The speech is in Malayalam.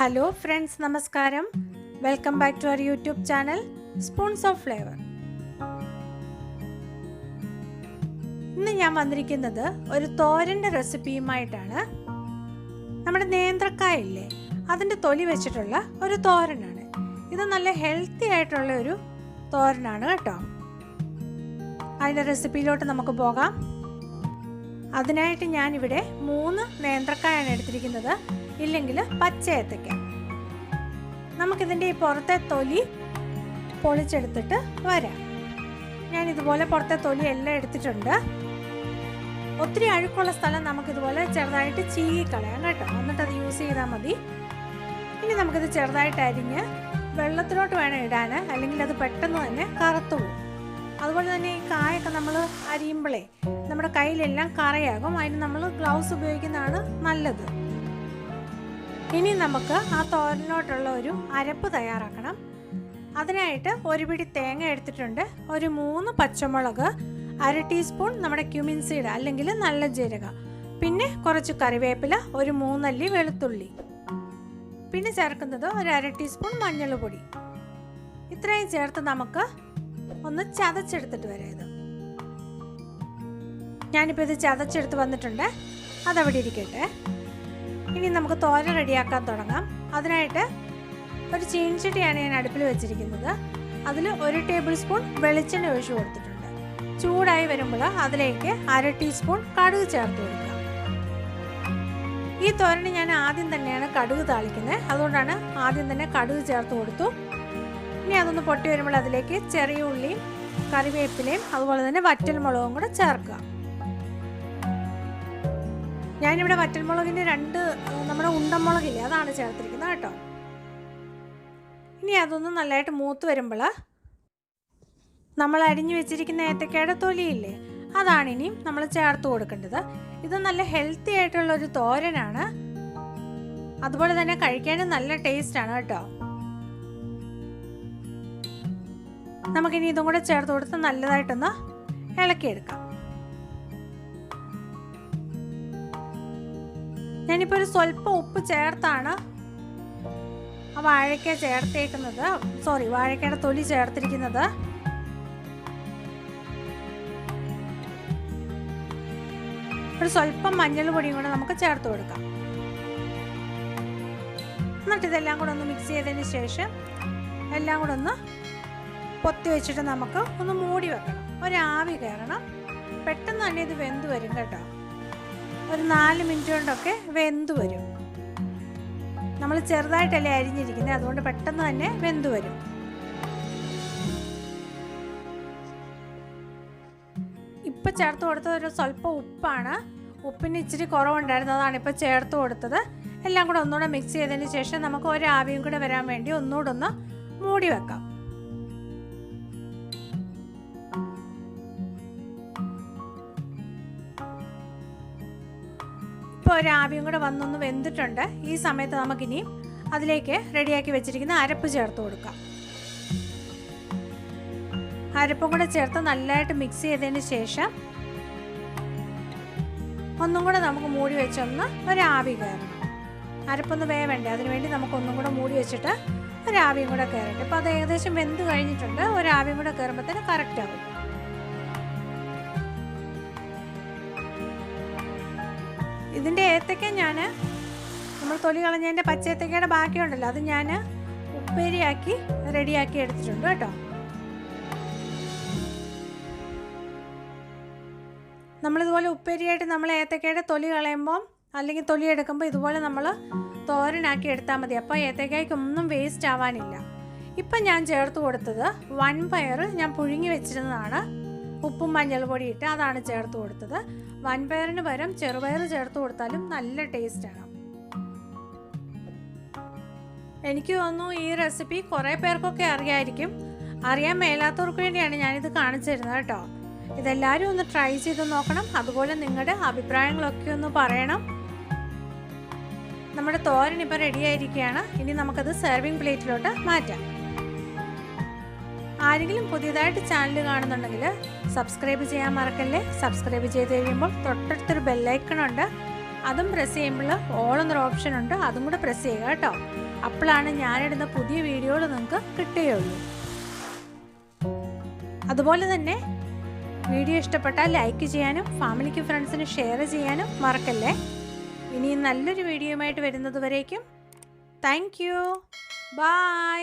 Hello friends, Namaskaram. Welcome back to our YouTube channel Spoons of Flavor. ഇന്ന് ഞാൻ വന്നിരിക്കുന്നത് ഒരു തോരൻ്റെ റെസിപ്പിയുമായിട്ടാണ്. നമ്മുടെ നേന്ത്രക്കായ ഇല്ലേ, അതിൻ്റെ തൊലി വെച്ചിട്ടുള്ള ഒരു തോരനാണ്. ഇത് നല്ല ഹെൽത്തി ആയിട്ടുള്ള ഒരു തോരനാണ് കേട്ടോ. അതിൻ്റെ റെസിപ്പിയിലോട്ട് നമുക്ക് പോകാം. അതിനായിട്ട് ഞാനിവിടെ 3 നേന്ത്രക്കായാണ് എടുത്തിരിക്കുന്നത്, ഇല്ലെങ്കിൽ പച്ച ഏത്തക്ക. നമുക്കിതിൻ്റെ ഈ പുറത്തെ തൊലി പൊളിച്ചെടുത്തിട്ട് വരാം. ഞാനിതുപോലെ പുറത്തെ തൊലി എല്ലാം എടുത്തിട്ടുണ്ട്. ഒത്തിരി അഴുക്കുള്ള സ്ഥലം നമുക്കിതുപോലെ ചെറുതായിട്ട് ചീകിക്കളയാം കേട്ടോ, എന്നിട്ടത് യൂസ് ചെയ്താൽ മതി. ഇനി നമുക്കിത് ചെറുതായിട്ട് അരിഞ്ഞ് വെള്ളത്തിലോട്ട് വേണം ഇടാൻ, അല്ലെങ്കിൽ അത് പെട്ടെന്ന് തന്നെ കറുത്തു പോകും. അതുപോലെ തന്നെ ഈ കായൊക്കെ നമ്മൾ അരിയുമ്പോഴേ നമ്മുടെ കയ്യിലെല്ലാം കറയാകും. അതിന് നമ്മൾ ഗ്ലൗസ് ഉപയോഗിക്കുന്നതാണ് നല്ലത്. ഇനി നമുക്ക് ആ തോരനിലോട്ടുള്ള ഒരു അരപ്പ് തയ്യാറാക്കണം. അതിനായിട്ട് ഒരു പിടി തേങ്ങ എടുത്തിട്ടുണ്ട്, ഒരു 3 പച്ചമുളക്, 1/2 ടീസ്പൂൺ നമ്മുടെ ക്യുമിൻ സീഡ് അല്ലെങ്കിൽ നല്ല ജീരകം, പിന്നെ കുറച്ച് കറിവേപ്പില, ഒരു 3 അല്ലി വെളുത്തുള്ളി, പിന്നെ ചേർക്കുന്നത് ഒരു 1/2 ടീസ്പൂൺ മഞ്ഞൾപ്പൊടി. ഇത്രയും ചേർത്ത് നമുക്ക് ഒന്ന് ചതച്ചെടുത്തിട്ട് വരാം. ഇത് ഞാനിപ്പോൾ ഇത് ചതച്ചെടുത്ത് വന്നിട്ടുണ്ട്, അതവിടെ ഇരിക്കട്ടെ. ഇനി നമുക്ക് തോരൻ റെഡിയാക്കാൻ തുടങ്ങാം. അതിനായിട്ട് ഒരു ചീൻചട്ടിയാണ് ഞാൻ അടുപ്പിൽ വെച്ചിരിക്കുന്നത്. അതിൽ 1 ടേബിൾ സ്പൂൺ വെളിച്ചെണ്ണ ഒഴിച്ചു കൊടുത്തിട്ടുണ്ട്. ചൂടായി വരുമ്പോൾ അതിലേക്ക് 1/2 ടീസ്പൂൺ കടുക് ചേർത്ത് കൊടുക്കുക. ഈ തോരന് ഞാൻ ആദ്യം തന്നെയാണ് കടുക് താളിക്കുന്നത്, അതുകൊണ്ടാണ് ആദ്യം തന്നെ കടുക് ചേർത്ത് കൊടുത്തു. ഇനി അതൊന്ന് പൊട്ടി വരുമ്പോൾ അതിലേക്ക് ചെറിയ ഉള്ളിയും കറിവേപ്പിലയും അതുപോലെ തന്നെ വറ്റൽമുളകും കൂടെ ചേർക്കുക. ഞാനിവിടെ വറ്റൽമുളകിൻ്റെ 2 നമ്മുടെ ഉണ്ടമുളകില്ലേ, അതാണ് ചേർത്തിരിക്കുന്നത് കേട്ടോ. ഇനി അതൊന്ന് നല്ലതായിട്ട് മൂത്ത് വരുമ്പോൾ നമ്മൾ അരിഞ്ഞു വെച്ചിരിക്കുന്ന ഏത്തക്കയുടെ തൊലിയില്ലേ, അതാണ് ഇനിയും നമ്മൾ ചേർത്ത് കൊടുക്കേണ്ടത്. ഇത് നല്ല ഹെൽത്തി ആയിട്ടുള്ളൊരു തോരനാണ്, അതുപോലെ തന്നെ കഴിക്കാനും നല്ല ടേസ്റ്റാണ് കേട്ടോ. നമുക്കിനി ഇതും കൂടെ ചേർത്ത് കൊടുത്ത് നല്ലതായിട്ടൊന്ന് ഇളക്കിയെടുക്കാം. ഞാനിപ്പോൾ ഒരു സ്വല്പം ഉപ്പ് ചേർത്താണ് ആ വാഴയ്ക്ക ചേർത്തേക്കുന്നത്, വാഴയ്ക്കയുടെ തൊലി ചേർത്തിരിക്കുന്നത്. ഒരു സ്വല്പം മഞ്ഞൾ പൊടിയും കൂടെ നമുക്ക് ചേർത്ത് കൊടുക്കാം. എന്നിട്ട് ഇതെല്ലാം കൂടെ ഒന്ന് മിക്സ് ചെയ്തതിന് ശേഷം എല്ലാം കൂടെ ഒന്ന് പൊത്തി വെച്ചിട്ട് നമുക്ക് ഒന്ന് മൂടി വെക്കണം. ഒരാവി കയറണം. പെട്ടെന്ന് തന്നെ ഇത് വെന്ത് വരും കേട്ടോ. ഒരു 4 മിനിറ്റ് കൊണ്ടൊക്കെ വെന്ത് വരും. നമ്മൾ ചെറുതായിട്ടല്ലേ അരിഞ്ഞിരിക്കുന്നത്, അതുകൊണ്ട് പെട്ടെന്ന് തന്നെ വെന്ത് വരും. ഇപ്പം ചേർത്ത് കൊടുത്തത് ഒരു സ്വല്പം ഉപ്പാണ്. ഉപ്പിന് ഇച്ചിരി കുറവുണ്ടായിരുന്നു, അതാണ് ഇപ്പോൾ ചേർത്ത് കൊടുത്തത്. എല്ലാം കൂടെ ഒന്നുകൂടെ മിക്സ് ചെയ്തതിന് ശേഷം നമുക്ക് ഒരാവിയും കൂടെ വരാൻ വേണ്ടി ഒന്നുകൂടെ ഒന്ന് മൂടി വെക്കാം. ഇപ്പോൾ ഒരാവിയും കൂടെ വന്നൊന്ന് വെന്തിട്ടുണ്ട്. ഈ സമയത്ത് നമുക്കിനി അതിലേക്ക് റെഡിയാക്കി വെച്ചിരിക്കുന്ന അരപ്പ് ചേർത്ത് കൊടുക്കാം. അരപ്പും കൂടെ ചേർത്ത് നല്ലതായിട്ട് മിക്സ് ചെയ്തതിന് ശേഷം ഒന്നും കൂടെ നമുക്ക് മൂടി വെച്ചൊന്ന് ഒരാവി കയറണം. അരപ്പൊന്ന് വേവണ്ടേ, അതിനുവേണ്ടി നമുക്കൊന്നും കൂടെ മൂടി വെച്ചിട്ട് ഒരാവിയും കൂടെ കയറട്ടെ. ഇപ്പോൾ അത് ഏകദേശം വെന്ത് കഴിഞ്ഞിട്ടുണ്ട്. ഒരാവിയും കൂടെ കയറുമ്പോഴത്തേന് കറക്റ്റ് ആകും. ഇതിൻ്റെ ഏത്തക്ക നമ്മൾ തൊലി കളഞ്ഞതിൻ്റെ പച്ച ഏത്തക്കയുടെ ബാക്കിയുണ്ടല്ലോ, അത് ഞാൻ ഉപ്പേരിയാക്കി റെഡിയാക്കി എടുത്തിട്ടുണ്ട് കേട്ടോ. നമ്മളിതുപോലെ ഉപ്പേരിയായിട്ട് നമ്മൾ ഏത്തക്കയുടെ തൊലി കളയുമ്പം അല്ലെങ്കിൽ തൊലി എടുക്കുമ്പോൾ ഇതുപോലെ നമ്മൾ തോരനാക്കി എടുത്താൽ മതി. അപ്പോൾ ഏത്തക്കയ്ക്കൊന്നും വേസ്റ്റ് ആവാനില്ല. ഇപ്പം ഞാൻ ചേർത്ത് കൊടുത്തത് വൻപയർ ഞാൻ പുഴുങ്ങി വെച്ചിരുന്നതാണ്, ഉപ്പും മഞ്ഞൾ പൊടി ഇട്ട് അതാണ് ചേർത്ത് കൊടുത്തത്. വൻപയറിന് പകരം ചെറുപയർ ചേർത്ത് കൊടുത്താലും നല്ല ടേസ്റ്റാണ്. എനിക്ക് തോന്നുന്നു ഈ റെസിപ്പി കുറേ പേർക്കൊക്കെ അറിയായിരിക്കും. അറിയാൻ മേലാത്തവർക്ക് വേണ്ടിയാണ് ഞാനിത് കാണിച്ചു തരുന്നത് കേട്ടോ. ഇതെല്ലാവരും ഒന്ന് ട്രൈ ചെയ്ത് നോക്കണം. അതുപോലെ നിങ്ങളുടെ അഭിപ്രായങ്ങളൊക്കെ ഒന്ന് പറയണം. നമ്മുടെ തോരൻ ഇപ്പോൾ റെഡി ആയിരിക്കുകയാണ്. ഇനി നമുക്കത് സെർവിങ് പ്ലേറ്റിലോട്ട് മാറ്റാം. ആരെങ്കിലും പുതിയതായിട്ട് ചാനൽ കാണുന്നുണ്ടെങ്കിൽ സബ്സ്ക്രൈബ് ചെയ്യാൻ മറക്കല്ലേ. സബ്സ്ക്രൈബ് ചെയ്ത് കഴിയുമ്പോൾ തൊട്ടടുത്തൊരു ബെല്ലൈക്കൺ ഉണ്ട്, അതും പ്രസ് ചെയ്യുമ്പോൾ ഓൾ എന്നൊരു ഓപ്ഷൻ ഉണ്ട്, അതും കൂടെ പ്രസ് ചെയ്യുക കേട്ടോ. അപ്പോഴാണ് ഞാനിടുന്ന പുതിയ വീഡിയോകൾ നിങ്ങൾക്ക് കിട്ടുകയുള്ളൂ. അതുപോലെ തന്നെ വീഡിയോ ഇഷ്ടപ്പെട്ടാൽ ലൈക്ക് ചെയ്യാനും ഫാമിലിക്ക് ഫ്രണ്ട്സിന് ഷെയർ ചെയ്യാനും മറക്കല്ലേ. ഇനിയും നല്ലൊരു വീഡിയോയുമായിട്ട് വരുന്നത് വരേക്കും താങ്ക് യു. ബൈ.